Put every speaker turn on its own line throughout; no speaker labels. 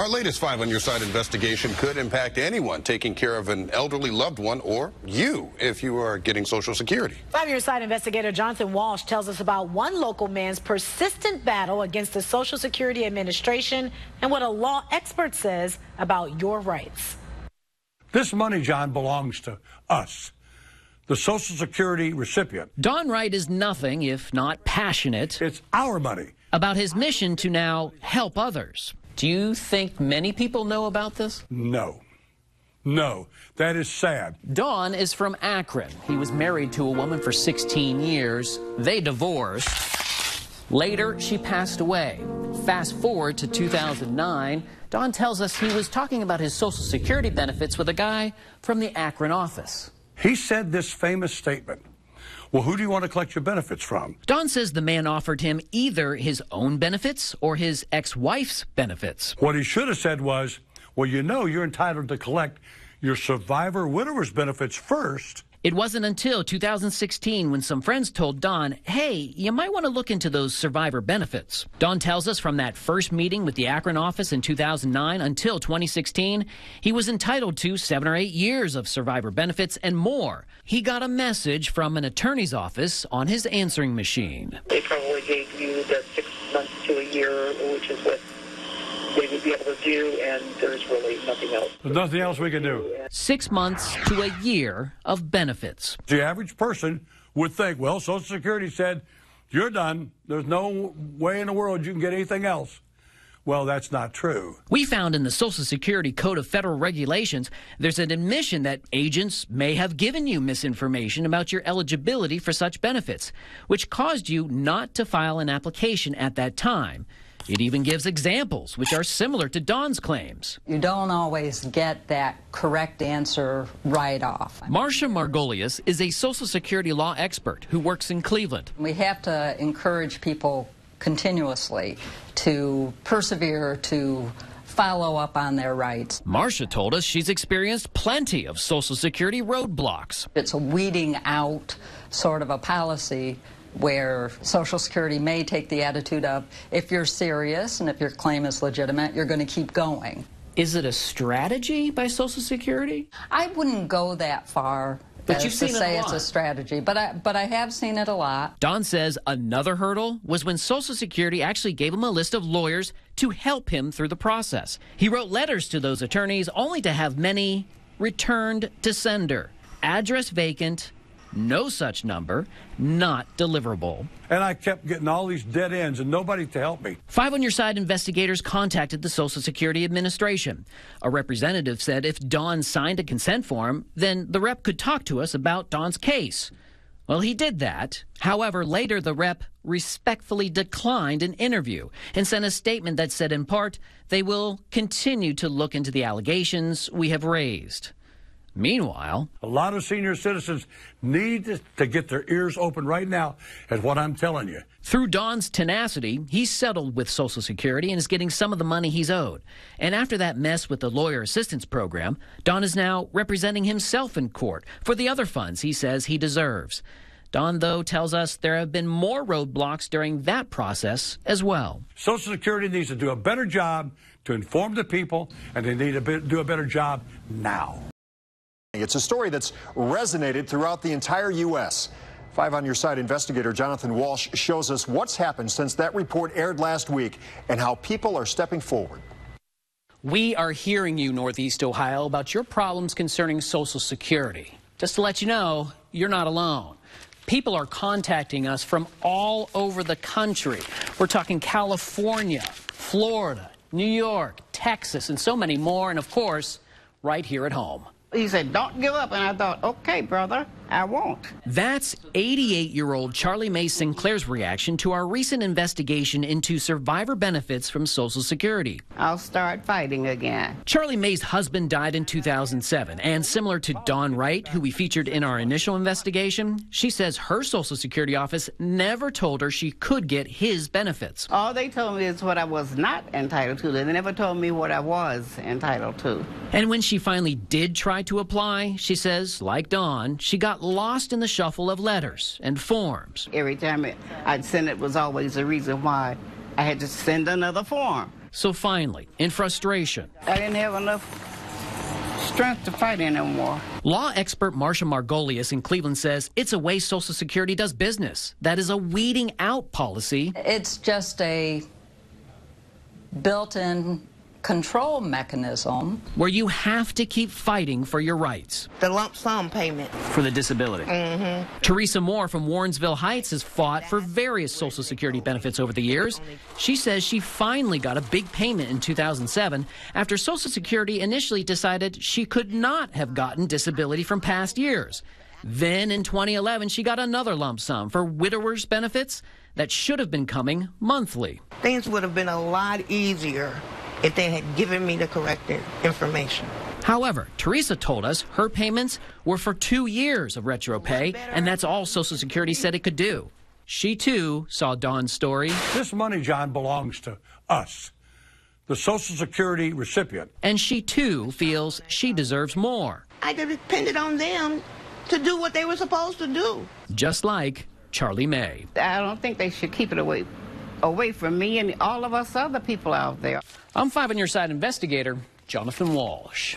Our latest 5 on Your Side investigation could impact anyone taking care of an elderly loved one, or you if you are getting Social Security.
5 on Your Side investigator Jonathan Walsh tells us about one local man's persistent battle against the Social Security Administration and what a law expert says about your rights.
This money, John, belongs to us, the Social Security recipient.
Don Wright is nothing if not passionate.
It's our money.
About his mission to now help others. Do you think many people know about this?
No. No, that is sad.
Don is from Akron. He was married to a woman for 16 years. They divorced. Later, she passed away. Fast forward to 2009, Don tells us he was talking about his Social Security benefits with a guy from the Akron office.
He said this famous statement, "Well, who do you want to collect your benefits from?"
Don says the man offered him either his own benefits or his ex-wife's benefits.
What he should have said was, "Well, you know you're entitled to collect your survivor widower's benefits first."
It wasn't until 2016 when some friends told Don, hey, you might want to look into those survivor benefits. Don tells us from that first meeting with the Akron office in 2009 until 2016, he was entitled to 7 or 8 years of survivor benefits and more. He got a message from an attorney's office on his answering machine.
They probably gave you the 6 months to a year, which is what they would be able to do, and there's really nothing else.
There's nothing else we can do.
6 months to a year of benefits.
The average person would think, well, Social Security said, you're done. There's no way in the world you can get anything else. Well, that's not true.
We found in the Social Security Code of Federal Regulations, there's an admission that agents may have given you misinformation about your eligibility for such benefits, which caused you not to file an application at that time. It even gives examples, which are similar to Don's claims.
You don't always get that correct answer right off.
Marcia Margolius is a Social Security law expert who works in Cleveland.
We have to encourage people continuously to persevere, to follow up on their rights.
Marcia told us she's experienced plenty of Social Security roadblocks.
It's a weeding out sort of a policy where Social Security may take the attitude of, if you're serious and if your claim is legitimate, you're going to keep going.
Is it a strategy by Social Security?
I wouldn't go that far
but
as to say it's a strategy, but I have seen it a lot.
Don says another hurdle was when Social Security actually gave him a list of lawyers to help him through the process. He wrote letters to those attorneys only to have many returned to sender. Address vacant, no such number, not deliverable.
And I kept getting all these dead ends and nobody to help me.
5 on Your Side investigators contacted the Social Security Administration. A representative said if Don signed a consent form, then the rep could talk to us about Don's case. Well, he did that. However, later the rep respectfully declined an interview and sent a statement that said, in part, they will continue to look into the allegations we have raised. Meanwhile,
a lot of senior citizens need to get their ears open right now at what I'm telling you.
Through Don's tenacity, he's settled with Social Security and is getting some of the money he's owed. And after that mess with the lawyer assistance program, Don is now representing himself in court for the other funds he says he deserves. Don, though, tells us there have been more roadblocks during that process as well.
Social Security needs to do a better job to inform the people, and they need to do a better job now.
It's a story that's resonated throughout the entire U.S. 5 on Your Side investigator Jonathan Walsh shows us what's happened since that report aired last week and how people are stepping forward.
We are hearing you, Northeast Ohio, about your problems concerning Social Security. Just to let you know, you're not alone. People are contacting us from all over the country. We're talking California, Florida, New York, Texas, and so many more, and of course, right here at home.
He said, don't give up. And I thought, okay, brother, I won't.
That's 88-year-old Charlie Mae Sinclair's reaction to our recent investigation into survivor benefits from Social Security.
I'll start fighting again.
Charlie Mae's husband died in 2007, and similar to Don Wright, who we featured in our initial investigation, she says her Social Security office never told her she could get his benefits.
All they told me is what I was not entitled to. They never told me what I was entitled to.
And when she finally did try to apply, she says, like Dawn, she got lost in the shuffle of letters and forms.
Every time I'd send it was always a reason why I had to send another form.
So finally, in frustration,
I didn't have enough strength to fight anymore.
law expert Marsha Margolius in Cleveland says it's a way Social Security does business. That is a weeding out policy.
It's just a built-in control mechanism
Where you have to keep fighting for your rights.
The lump sum payment.
For the disability. Teresa Moore from Warrensville Heights has fought for various Social Security benefits over the years. She says she finally got a big payment in 2007 after Social Security initially decided she could not have gotten disability from past years. Then in 2011, she got another lump sum for widowers' benefits that should have been coming monthly.
Things would have been a lot easier if they had given me the correct information.
However, Teresa told us her payments were for 2 years of retro pay, and that's all Social Security said it could do. She, too, saw Dawn's story.
This money, John, belongs to us, the Social Security recipient.
And she, too, feels she deserves more.
I depended on them to do what they were supposed to do.
Just like Charlie May.
I don't think they should keep it away from me and all of us other people out there.
I'm 5 on Your Side investigator Jonathan Walsh.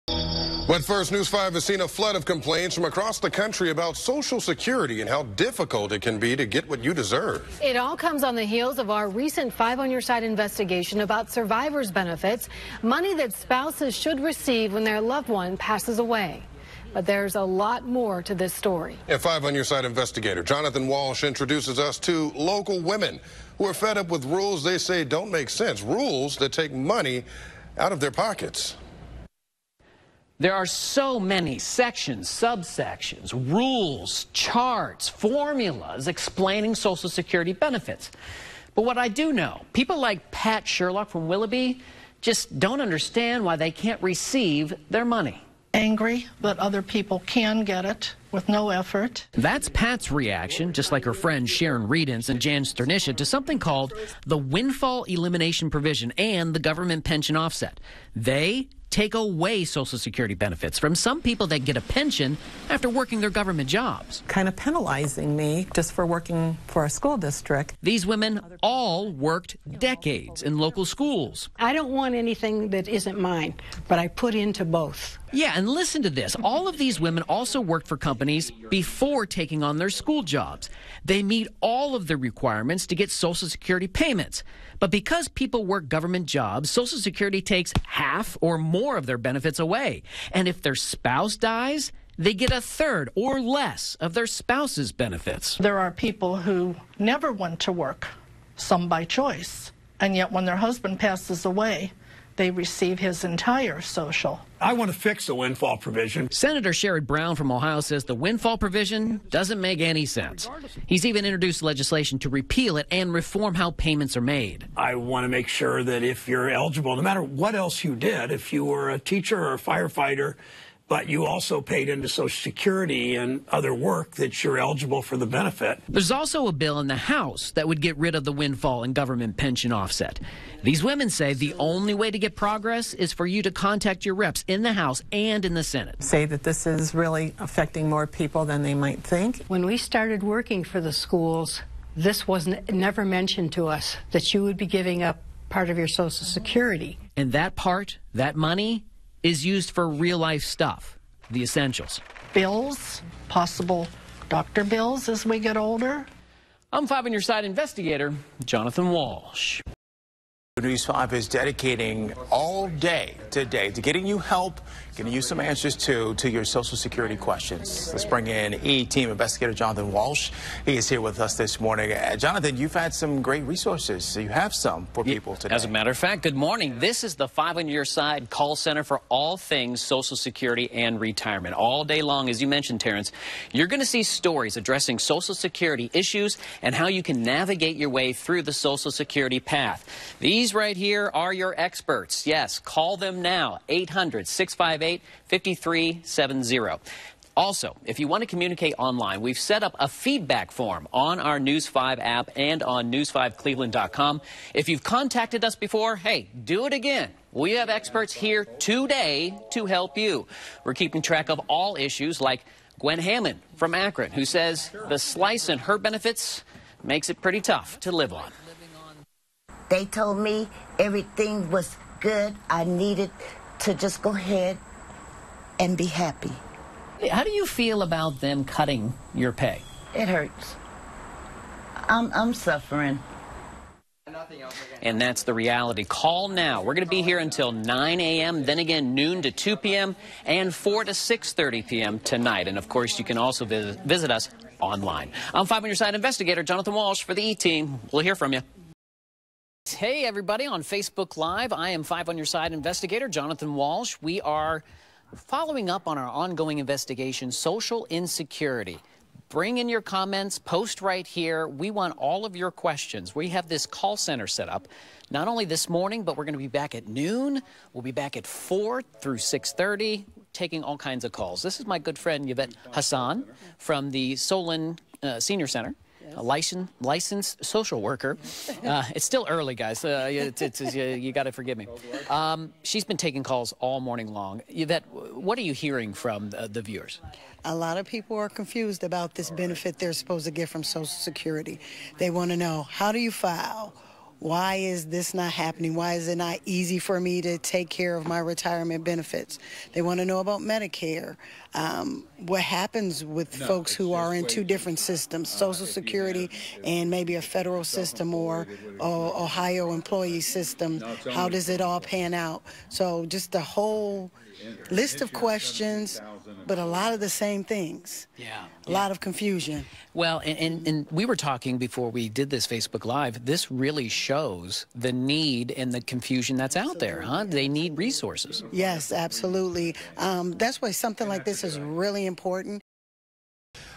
But first, News 5 has seen a flood of complaints from across the country about Social Security and how difficult it can be to get what you deserve.
It all comes on the heels of our recent 5 on Your Side investigation about survivors' benefits, money that spouses should receive when their loved one passes away. But there's a lot more to this story.
And 5 on Your Side investigator Jonathan Walsh introduces us to local women who are fed up with rules they say don't make sense, rules that take money out of their pockets.
There are so many sections, subsections, rules, charts, formulas explaining Social Security benefits. But what I do know, people like Pat Sherlock from Willoughby just don't understand why they can't receive their money.
Angry that other people can get it with no effort.
That's Pat's reaction, just like her friends Sharon Reedens and Jan Sternisha, to something called the Windfall Elimination Provision and the Government Pension Offset. They take away Social Security benefits from some people that get a pension after working their government jobs.
Kind of penalizing me just for working for a school district.
These women all worked decades in local schools.
I don't want anything that isn't mine, but I put into both.
Yeah, and listen to this. All of these women also worked for companies before taking on their school jobs. They meet all of the requirements to get Social Security payments. But because people work government jobs, Social Security takes half or more of their benefits away. And if their spouse dies, they get a third or less of their spouse's benefits.
There are people who never went to work, some by choice, and yet when their husband passes away, they receive his entire social.
I want to fix the windfall provision.
Senator Sherrod Brown from Ohio says the windfall provision doesn't make any sense. He's even introduced legislation to repeal it and reform how payments are made.
I want to make sure that if you're eligible, no matter what else you did, if you were a teacher or a firefighter, but you also paid into Social Security and other work, that you're eligible for the benefit.
There's also a bill in the House that would get rid of the windfall and government pension offset. These women say the only way to get progress is for you to contact your reps in the House and in the Senate.
Say that this is really affecting more people than they might think.
When we started working for the schools, this was never mentioned to us, that you would be giving up part of your Social Security.
And that part, that money, is used for real-life stuff, the essentials.
Bills, possible doctor bills as we get older.
I'm 5 on Your Side investigator Jonathan Walsh.
News 5 is dedicating all day today to getting you help, getting you some answers to your Social Security questions. Let's bring in E-Team investigator Jonathan Walsh. He is here with us this morning. Jonathan, you've had some great resources. So you have some for people today.
As a matter of fact, good morning. This is the 5 on Your Side call center for all things Social Security and retirement. All day long, as you mentioned, Terrence, you're going to see stories addressing Social Security issues and how you can navigate your way through the Social Security path. These right here are your experts. Yes, call them now, 800-658-5370. Also, if you want to communicate online, we've set up a feedback form on our News 5 app and on news5cleveland.com. If you've contacted us before, hey, do it again. We have experts here today to help you. We're keeping track of all issues like Gwen Hammond from Akron, who says the slice in her benefits makes it pretty tough to live on.
They told me everything was good. I needed to just go ahead and be happy.
How do you feel about them cutting your pay?
It hurts. I'm suffering.
And that's the reality. Call now. We're going to be here until 9 a.m., then again noon to 2 p.m., and 4 to 6:30 p.m. tonight. And, of course, you can also visit us online. I'm 5 on Your Side investigator Jonathan Walsh for the E-Team. We'll hear from you. Hey, everybody, on Facebook Live, I am 5 on Your Side investigator Jonathan Walsh. We are following up on our ongoing investigation, social insecurity. Bring in your comments, post right here. We want all of your questions. We have this call center set up, not only this morning, but we're going to be back at noon. We'll be back at 4 through 6:30, taking all kinds of calls. This is my good friend Yvette Hassan from the Solon Senior Center. A licensed social worker. It's still early, guys. You got to forgive me. She's been taking calls all morning long. Yvette, what are you hearing from the viewers?
A lot of people are confused about this benefit they're supposed to get from Social Security. They want to know, how do you file? Why is this not happening? Why is it not easy for me to take care of my retirement benefits? They want to know about Medicare. What happens with folks who are in two different systems, Social Security and maybe a federal system or Ohio employee system? How does it all pan out? So just a whole list of questions, but a lot of the same things. Yeah. A lot of confusion.
Well, and we were talking before we did this Facebook Live. This really shows the need and the confusion that's out there, huh? They need resources.
Yes, absolutely. That's why something like this is really important.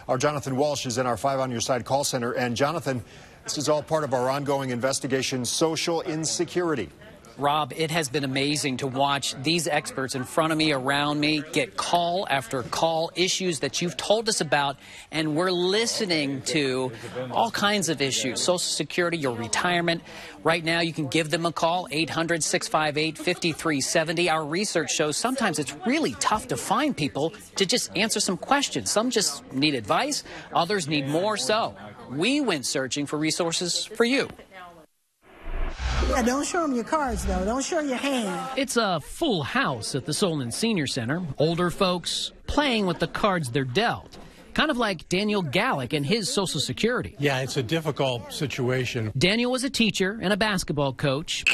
Our Jonathan Walsh is in our 5 on Your Side call center. And Jonathan, this is all part of our ongoing investigation, social insecurity.
Rob, it has been amazing to watch these experts in front of me, around me, get call after call, issues that you've told us about, and we're listening to all kinds of issues. Social Security, your retirement. Right now, you can give them a call, 800-658-5370. Our research shows sometimes it's really tough to find people to just answer some questions. Some just need advice, others need more. So we went searching for resources for you.
Yeah, don't show them your cards, though. Don't show your hand.
It's a full house at the Solon Senior Center. Older folks playing with the cards they're dealt. Kind of like Daniel Gallick and his Social Security.
Yeah, it's a difficult situation.
Daniel was a teacher and a basketball coach.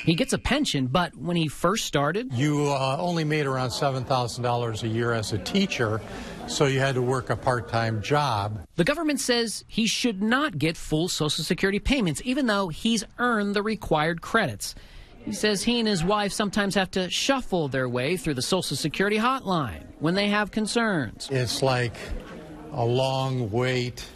He gets a pension, but when he first started...
You only made around $7,000 a year as a teacher, so you had to work a part-time job.
The government says he should not get full Social Security payments, even though he's earned the required credits. He says he and his wife sometimes have to shuffle their way through the Social Security hotline when they have concerns.
It's like a long wait,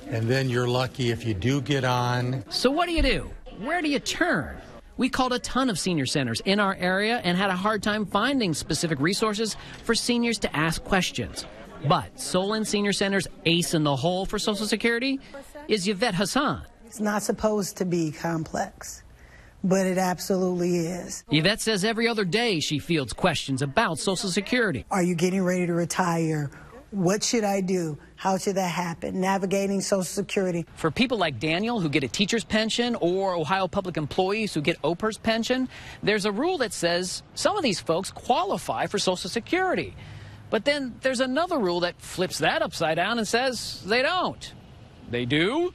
and then you're lucky if you do get on.
So what do? Where do you turn? We called a ton of senior centers in our area and had a hard time finding specific resources for seniors to ask questions. But Solon Senior Center's ace in the hole for Social Security is Yvette Hassan.
It's not supposed to be complex, but it absolutely is.
Yvette says every other day she fields questions about Social Security.
Are you getting ready to retire? What should I do? How should that happen? Navigating Social Security.
For people like Daniel who get a teacher's pension or Ohio public employees who get OPERS pension, there's a rule that says some of these folks qualify for Social Security. But then there's another rule that flips that upside down and says they don't. They do?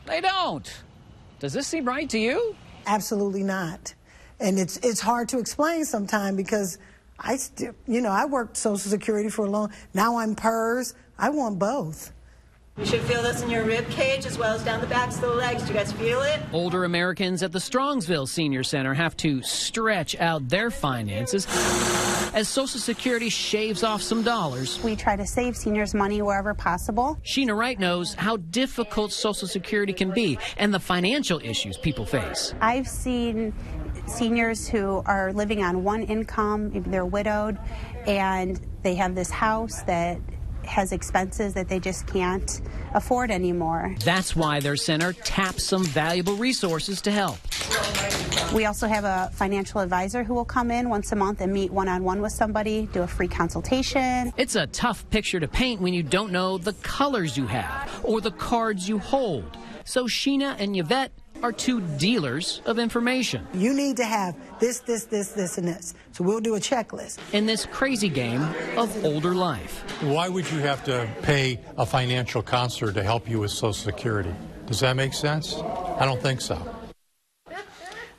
They don't. Does this seem right to you?
Absolutely not. And it's hard to explain sometimes because I worked Social Security for a long. Now I'm PERS. I want both.
You should feel this in your rib cage as well as down the backs of the legs. Do you guys feel it?
Older Americans at the Strongsville Senior Center have to stretch out their finances as Social Security shaves off some dollars.
We try to save seniors money wherever possible.
Sheena Wright knows how difficult Social Security can be and the financial issues people face.
I've seen seniors who are living on one income, maybe they're widowed, and they have this house that has expenses that they just can't afford anymore.
That's why their center taps some valuable resources to help.
We also have a financial advisor who will come in once a month and meet one-on-one with somebody, do a free consultation.
It's a tough picture to paint when you don't know the colors you have or the cards you hold. So Sheena and Yvette are two dealers of information.
You need to have this, this, and this. So we'll do a checklist.
In this crazy game of older life.
Why would you have to pay a financial counselor to help you with Social Security? Does that make sense? I don't think so.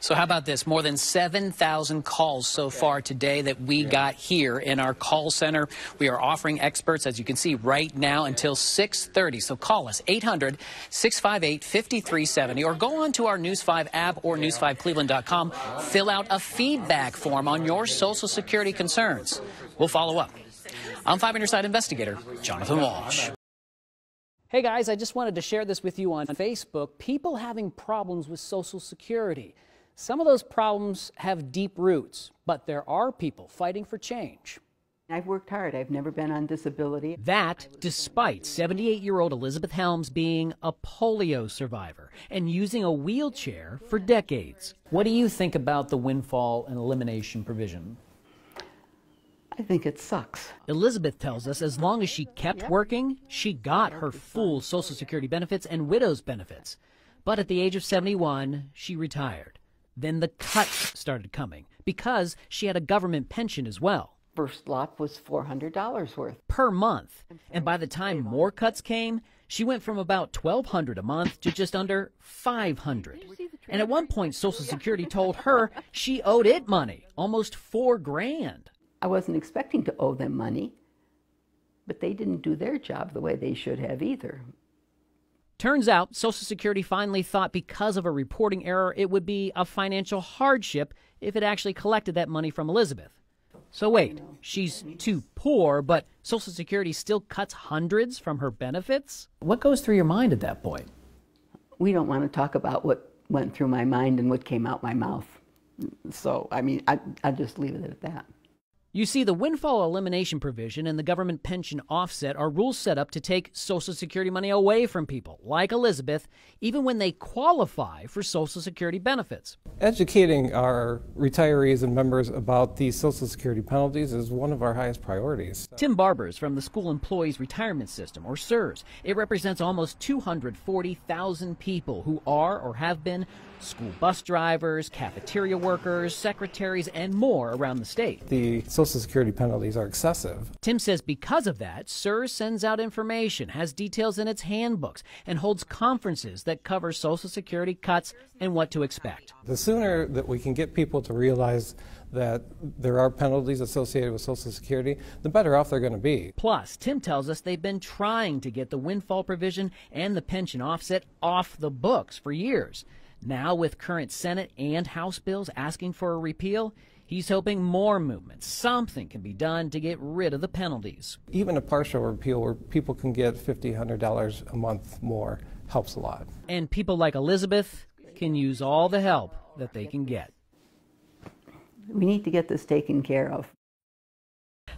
So how about this? More than 7,000 calls so far today that we got here in our call center. We are offering experts, as you can see, right now until 6:30. So call us, 800-658-5370, or go on to our News 5 app or news5cleveland.com. Fill out a feedback form on your Social Security concerns. We'll follow up. I'm 5 on Your Side investigator Jonathan Walsh. Hey guys, I just wanted to share this with you on Facebook. People having problems with Social Security. Some of those problems have deep roots, but there are people fighting for change.
I've worked hard. I've never been on disability.
That despite 78-year-old Elizabeth Helms being a polio survivor and using a wheelchair for decades. What do you think about the windfall and elimination provision?
I think it sucks.
Elizabeth tells us as long as she kept working, she got her full Social Security benefits and widow's benefits. But at the age of 71, she retired. Then the cuts started coming because she had a government pension as well.
First lot was $400 worth.
Per month. And by the time more cuts came, she went from about $1,200 a month to just under $500. And at one point, Social Security told her she owed it money, almost $4,000.
I wasn't expecting to owe them money, but they didn't do their job the way they should have either.
Turns out Social Security finally thought because of a reporting error it would be a financial hardship if it actually collected that money from Elizabeth. So wait, she's too poor, but Social Security still cuts hundreds from her benefits? What goes through your mind at that point?
We don't want to talk about what went through my mind and what came out my mouth. So, I mean, I just leave it at that.
You see, the windfall elimination provision and the government pension offset are rules set up to take Social Security money away from people, like Elizabeth, even when they qualify for Social Security benefits.
Educating our retirees and members about these Social Security penalties is one of our highest priorities.
Tim Barber is from the School Employees Retirement System, or SERS. It represents almost 240,000 people who are or have been school bus drivers, cafeteria workers, secretaries, and more around the state.
The Social Security penalties are excessive.
Tim says because of that, SERS sends out information, has details in its handbooks, and holds conferences that cover Social Security cuts and what to expect.
The sooner that we can get people to realize that there are penalties associated with Social Security, the better off they're going to be.
Plus, Tim tells us they've been trying to get the windfall provision and the pension offset off the books for years. Now, with current Senate and House bills asking for a repeal, he's hoping more movement, something can be done to get rid of the penalties.
Even a partial repeal where people can get $50, $100 a month more helps a lot.
And people like Elizabeth can use all the help that they can get.
We need to get this taken care of.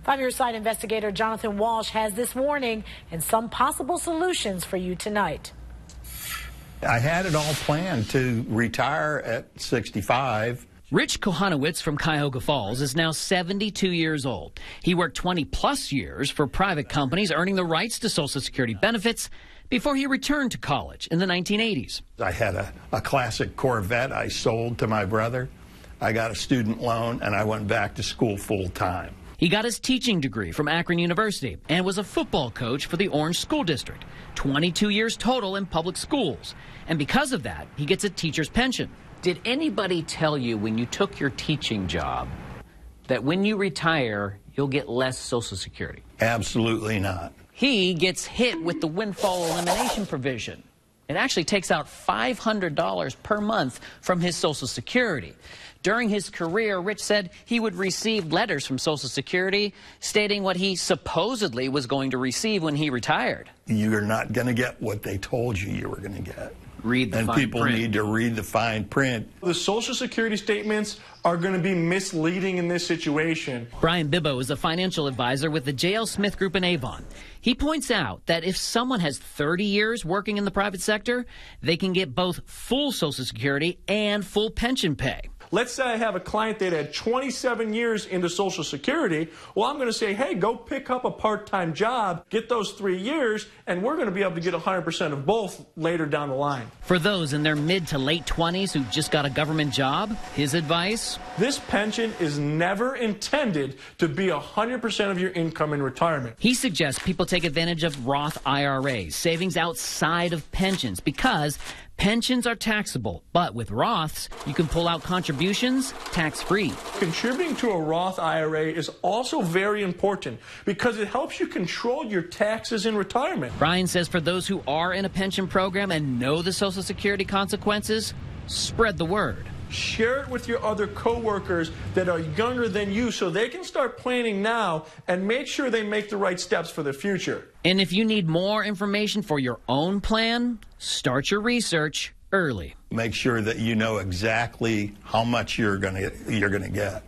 5 Your Side investigator Jonathan Walsh has this warning and some possible solutions for you tonight.
I had it all planned to retire at 65.
Rich Kohanowitz from Cuyahoga Falls is now 72 years old. He worked 20-plus years for private companies, earning the rights to Social Security benefits before he returned to college in the 1980s.
I had a classic Corvette I sold to my brother. I got a student loan, and I went back to school full-time.
He got his teaching degree from Akron University and was a football coach for the Orange School District. 22 years total in public schools. And because of that, he gets a teacher's pension. Did anybody tell you when you took your teaching job that when you retire, you'll get less Social Security?
Absolutely not.
He gets hit with the windfall elimination provision. It actually takes out $500 per month from his Social Security. During his career, Rich said he would receive letters from Social Security stating what he supposedly was going to receive when he retired.
You're not going to get what they told you were going to get.
Read the fine print.
And people need to read the fine print.
The Social Security statements are going to be misleading in this situation.
Brian Bibbo is a financial advisor with the J.L. Smith Group in Avon. He points out that if someone has 30 years working in the private sector, they can get both full Social Security and full pension pay.
Let's say I have a client that had 27 years into Social Security. Well, I'm going to say, hey, go pick up a part-time job, get those 3 years, and we're going to be able to get 100% of both later down the line.
For those in their mid to late 20s who just got a government job, his advice?
This pension is never intended to be 100% of your income in retirement.
He suggests people take advantage of Roth IRAs, savings outside of pensions, because pensions are taxable, but with Roths, you can pull out contributions tax-free.
Contributing to a Roth IRA is also very important because it helps you control your taxes in retirement.
Brian says for those who are in a pension program and know the Social Security consequences, spread the word.
Share it with your other coworkers that are younger than you so they can start planning now and make sure they make the right steps for the future.
And if you need more information for your own plan, start your research early.
Make sure that you know exactly how much you're going to get.